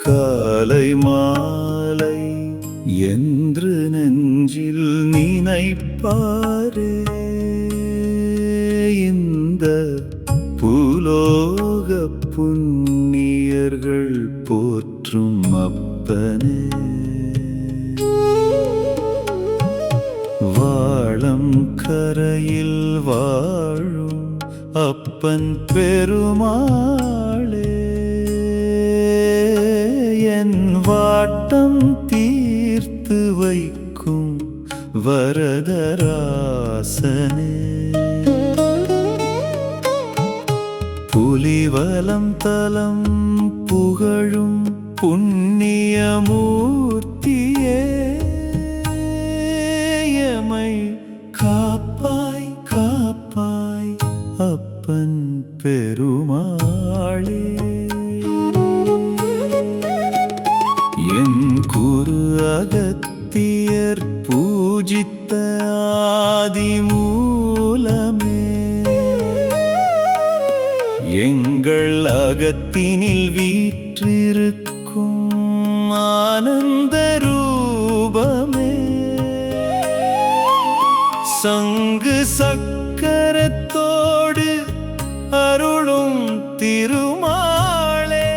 காலை மாலை என்று நெஞ்சில் நினைப்பாரே இந்த பூலோக புண்ணியர்கள் போற்றும் அப்பனே. வாழம் கரையில் வாழும் அப்பன் பெருமாளே, என் வாட்டம் தீர்த்து வைக்கும் வரதராசனே. புலிவலம் தலம் புகழும் புண்ணியமூர்த்தியே, எமை காப்பாய் காப்பாய் அப்பன் பெருமாளே. என் குரு அகத்தியர் பூஜித்த ஆதிமூலமே, எங்கள் அகத்தினில் வீற்றிருக்கும் ஆனந்த ரூபமே. சங்கு சக்கரத்தோடு அருளும் திருமாளே,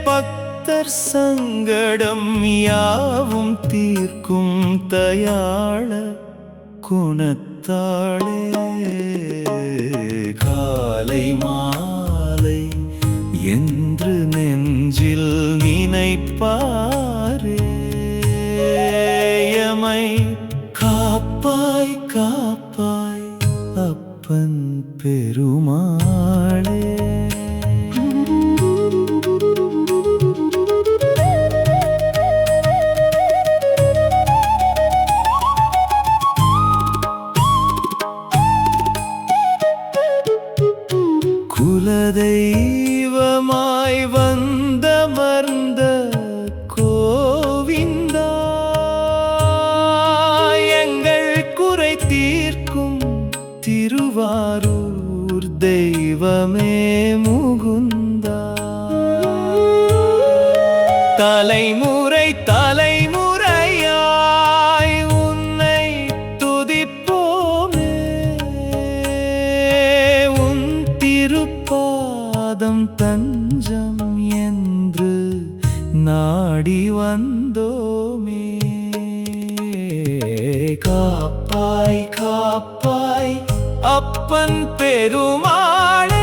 பக்தர் சங்கடம் யாவும் தீர்க்கும் தயாள குணத்தாளே. காலை மாலை என்று நெஞ்சில் நினைப்பாரே, எமை காப்பாய் காப்பாய் அப்பன் பெருமாளே. குலதெய்வமாய் வந்தமர்ந்த கோவிந்தா, எங்கள் குறை தீர்க்கும் திருவாரூர் தெய்வமே முகுந்தா. தலைமுறை தலைமுறையாய் உன்னை துதிப்போமே, உன் திருப்பாதம் தஞ்சம் என்று நாடி வந்தோமே. காப்பாய் காப்பாய் அப்பன் பெருமாளே,